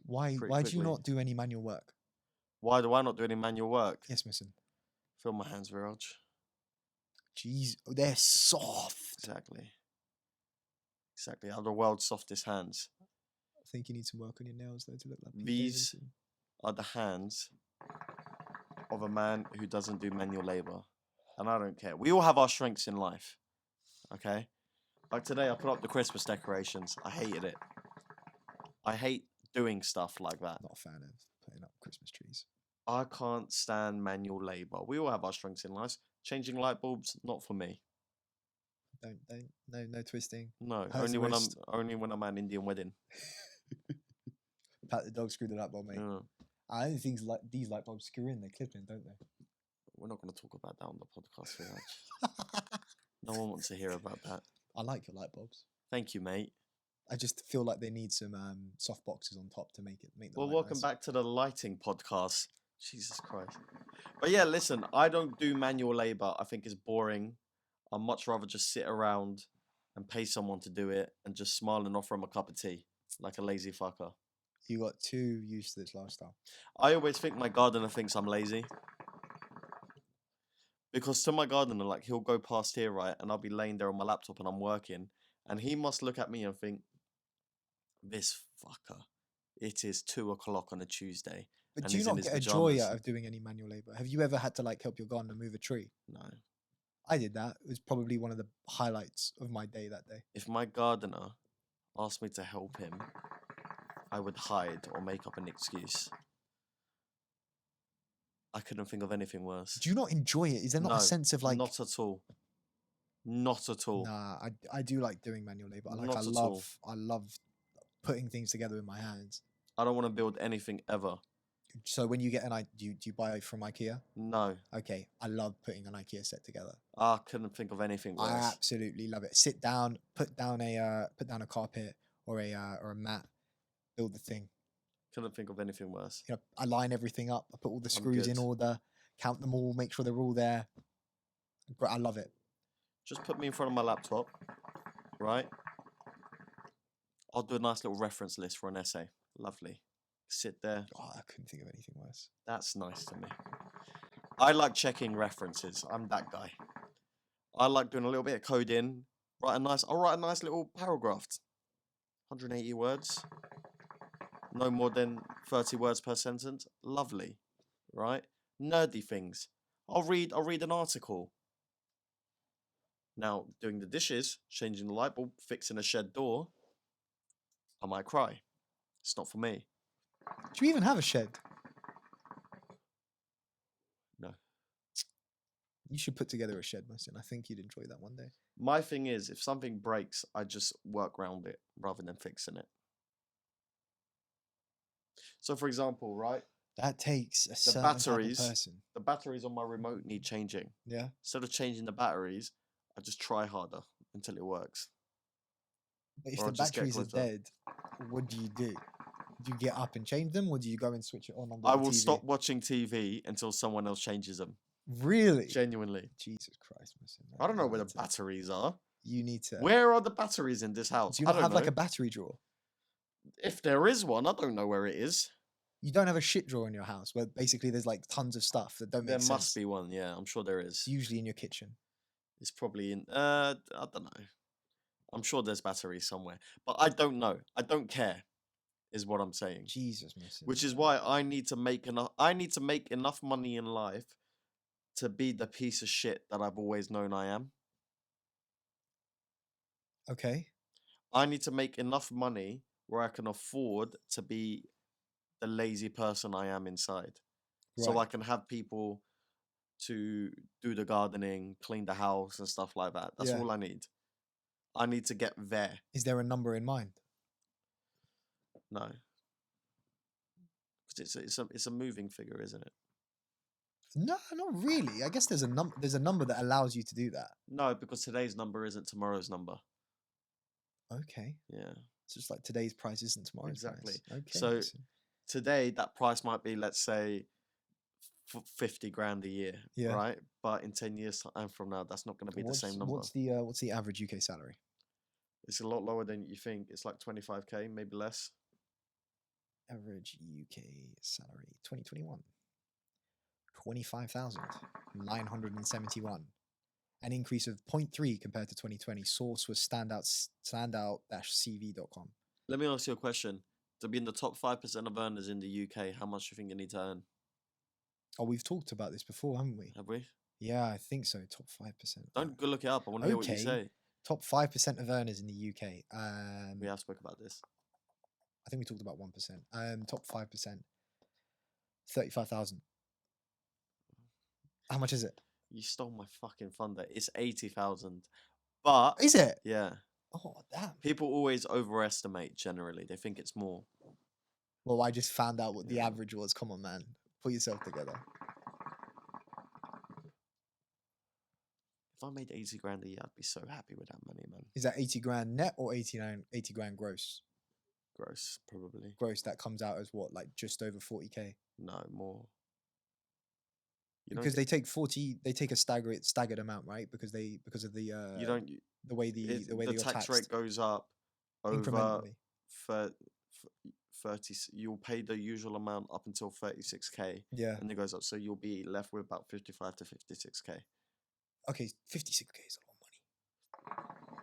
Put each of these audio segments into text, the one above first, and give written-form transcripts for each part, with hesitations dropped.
Why pretty do you quickly. not do any manual work? Why do I not do any manual work? Yes, Muhsin. Feel my hands, Viraj. Jeez, they're soft. Exactly. Exactly. I have the world's softest hands. I think you need to work on your nails though to look like Pete These Davidson. are the hands of a man who doesn't do manual labor. And I don't care. We all have our strengths in life. Okay? Like today, I put up the Christmas decorations. I hated it. I hate doing stuff like that. Not a fan of putting up Christmas trees. I can't stand manual labor. We all have our strengths in life. Changing light bulbs, not for me. No twisting. No, Hurts the wrist. only when I'm at an Indian wedding. Pat the dog, screw the light bulb, mate. Yeah. I don't think these light bulbs screw in, they clip in, don't they? We're not going to talk about that on the podcast, Viraj. No one wants to hear about that. I like your light bulbs. Thank you, mate. I just feel like they need some soft boxes on top to make them. Well, welcome back to the lighting podcast. Jesus Christ. But yeah, listen, I don't do manual labor. I think it's boring. I'd much rather just sit around and pay someone to do it and just smile and offer them a cup of tea like a lazy fucker. You got too used to this lifestyle. I always think my gardener thinks I'm lazy. Because to my gardener, like, he'll go past here, right, and I'll be laying there on my laptop and I'm working, and he must look at me and think, this fucker, it is 2 o'clock on a Tuesday. But and do you he's in not his get a pajamas. joy out of doing any manual labor? Have you ever had to like help your gardener move a tree? No. I did that. It was probably one of the highlights of my day that day. If my gardener asked me to help him, I would hide or make up an excuse. I couldn't think of anything worse. Do you not enjoy it? Is there not No, a sense of like? Not at all. Not at all. Nah, I do like doing manual labor. Not at all. I love putting things together with my hands. I don't want to build anything ever. So when you get do you buy it from IKEA? No. Okay, I love putting an IKEA set together. I couldn't think of anything worse. I absolutely love it. Sit down, put down a carpet or a mat, build the thing. Couldn't think of anything worse. You know, I line everything up. I put all the screws in good. order, count them all, make sure they're all there. I love it. Just put me in front of my laptop, right? I'll do a nice little reference list for an essay. Lovely. Sit there. Oh, I couldn't think of anything worse. That's nice to me. I like checking references. I'm that guy. I like doing a little bit of coding. I'll write a nice little paragraph. 180 words. No more than 30 words per sentence. Lovely. Right? Nerdy things. I'll read an article. Now, doing the dishes, changing the light bulb, fixing a shed door, I might cry. It's not for me. Do you even have a shed? No. You should put together a shed, Muhsin. I think you'd enjoy that one day. My thing is, if something breaks, I just work around it rather than fixing it. So, for example, right? That takes a The certain batteries, type of person. the batteries on my remote need changing. Yeah. Instead of changing the batteries, I just try harder until it works. But if Or the I'll just get batteries are closer. dead, what do you do? Do you get up and change them, or do you go and switch it on under I the will TV? stop watching TV until someone else changes them. Really? Genuinely. Jesus Christ, Muhsin. I don't know where the batteries are. You need to. Where are the batteries in this house? Do you I not don't have like know. a battery drawer? If there is one, I don't know where it is. You don't have a shit drawer in your house where basically there's like tons of stuff that don't make There sense. must be one, yeah. I'm sure there is. It's usually in your kitchen. It's probably in, I don't know. I'm sure there's batteries somewhere. But I don't know. I don't care, is what I'm saying. Jesus, Muhsin. Which is why I need to make enough money in life to be the piece of shit that I've always known I am. Okay. I need to make enough money where I can afford to be the lazy person I am inside. So Right. I can have people to do the gardening, clean the house and stuff like that. That's Yeah. all I need. I need to get there. Is there a number in mind? No. Because it's a moving figure, isn't it? No, not really. I guess there's a number that allows you to do that. No, because today's number isn't tomorrow's number. Okay. Yeah. It's just like today's price isn't tomorrow's Exactly. price. Okay. So Muhsin. today that price might be, let's say, 50 grand a year, Yeah. right? But in 10 years time from now, that's not going to be the same number. What's the average UK salary? It's a lot lower than you think. It's like 25k, maybe less. Average average UK salary 2021 25,971, an increase of 0.3 compared to 2020. Source was standout-cv.com. Let me ask you a question. To be in the top 5% of earners in the UK, how much do you think you need to earn? Oh, we've talked about this before, haven't we? Have we? Yeah, I think so. Top 5%. Don't go look it up. I want to hear what you Okay. say. Top 5% of earners in the UK. We have spoke about this. I think we talked about 1%. Top 5%. 35,000. How much is it? You stole my fucking thunder. It's 80,000. But Is it? yeah, Oh, damn. people always overestimate generally. They think it's more. Well, I just found out what the Yeah. average was. Come on, man. Put yourself together. If I made 80 grand a year, I'd be so happy with that money, man. Is that 80 grand net or 80 grand gross? Gross, probably. Gross, that comes out as what, like just over 40k? No, more. You don't Because get- they take a staggered amount, right? Because of the you don't. the way the way the you're tax taxed rate goes up over incrementally. 30. You'll pay the usual amount up until 36k, Yeah. and it goes up. So you'll be left with about 55 to 56k. Okay, 56k is a lot of money.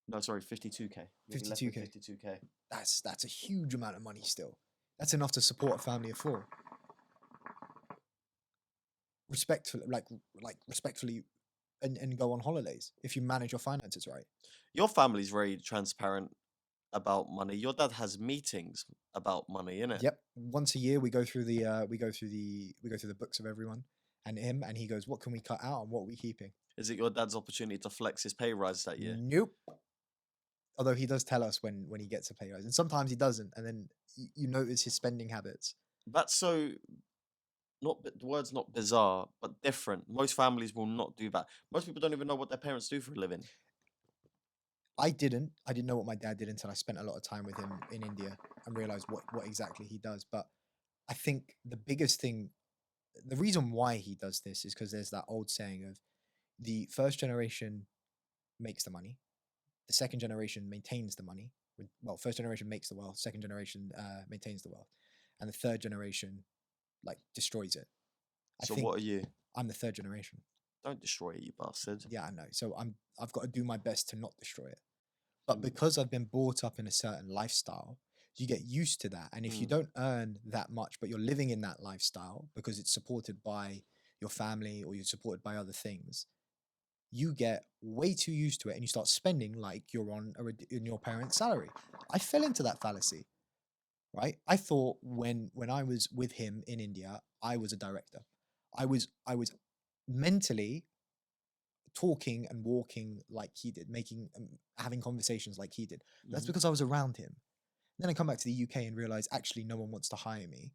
No, sorry, 52k. You'll be left with 52K. 52k. That's a huge amount of money still. That's enough to support a family of 4. Respectfully, and go on holidays if you manage your finances right. Your family's very transparent about money. Your dad has meetings about money, innit? Yep. Once a year we go through the books of everyone and him, and he goes, what can we cut out and what are we keeping? Is it your dad's opportunity to flex his pay rise that year? Nope. Although he does tell us when he gets a pay rise, and sometimes he doesn't, and then you notice his spending habits. That's so the word's not bizarre, but different. Most families will not do that. Most people don't even know what their parents do for a living. I didn't know what my dad did until I spent a lot of time with him in India and realized what exactly he does. But I think the biggest thing, the reason why he does this is because there's that old saying of the first generation makes the money, the second generation maintains the money. Well, first generation makes the wealth, second generation maintains the wealth, and the third generation like destroys it. So what are you? I'm the third generation. Don't destroy it, you bastard. Yeah, I know. So I've got to do my best to not destroy it. But because I've been brought up in a certain lifestyle, you get used to that. And if you don't earn that much, but you're living in that lifestyle because it's supported by your family or you're supported by other things, you get way too used to it and you start spending like you're on in your parents' salary. I fell into that fallacy, right? I thought when I was with him in India, I was a director. I was mentally talking and walking like he did, making having conversations like he did. That's because I was around him. Then I come back to the UK and realize actually no one wants to hire me,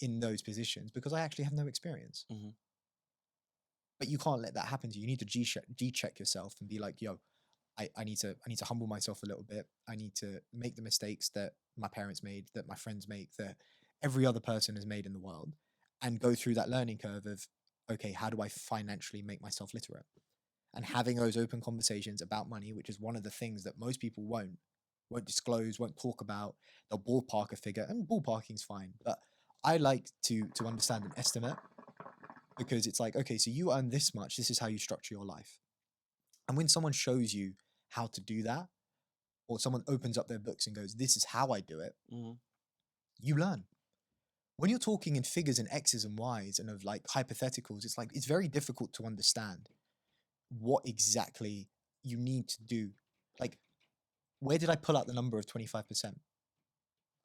in those positions because I actually have no experience. But you can't let that happen to you. You need to G-check yourself and be like, yo, I need to humble myself a little bit. I need to make the mistakes that my parents made, that my friends make, that every other person has made in the world, and go through that learning curve of, okay, how do I financially make myself literate? And having those open conversations about money, which is one of the things that most people won't disclose, won't talk about. They'll ballpark a figure, and ballparking's fine. But I like to understand an estimate because it's like, okay, so you earn this much. This is how you structure your life. And when someone shows you how to do that, or someone opens up their books and goes, this is how I do it, you learn. When you're talking in figures and X's and Y's and of like hypotheticals, it's very difficult to understand what exactly you need to do. Like, where did I pull out the number of 25%?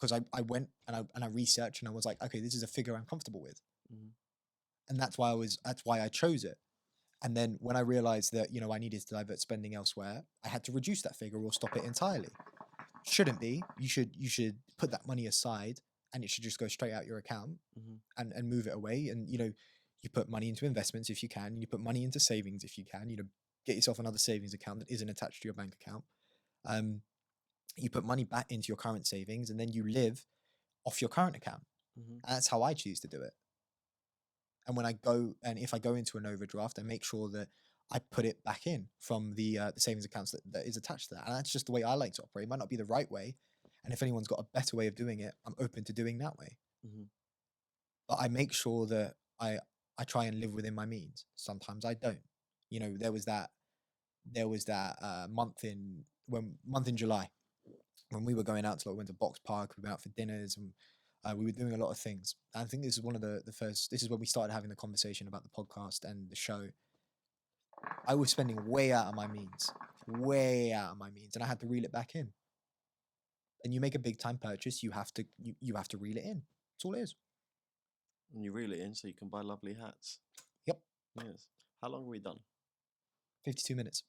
Because I went and I researched and I was like, okay, this is a figure I'm comfortable with. And that's why I chose it. And then when I realized that, I needed to divert spending elsewhere, I had to reduce that figure or stop it entirely. Shouldn't be. You should put that money aside and it should just go straight out your account and move it away. And, you put money into investments if you can, you put money into savings if you can, get yourself another savings account that isn't attached to your bank account. You put money back into your current savings and then you live off your current account. And that's how I choose to do it. And if I go into an overdraft, I make sure that I put it back in from the savings accounts that is attached to that. And that's just the way I like to operate. It might not be the right way. And if anyone's got a better way of doing it, I'm open to doing that way. Hmm. But I make sure that I try and live within my means. Sometimes I don't. You know, there was that month in July when we were going out to, like, we went to Box Park, we went out for dinners, and we were doing a lot of things. And I think this is one of the first. This is when we started having the conversation about the podcast and the show. I was spending way out of my means, and I had to reel it back in. And you make a big time purchase, you have to reel it in. That's all it is. And you reel it in so you can buy lovely hats. Yep. Yes. How long have we done? 52 minutes.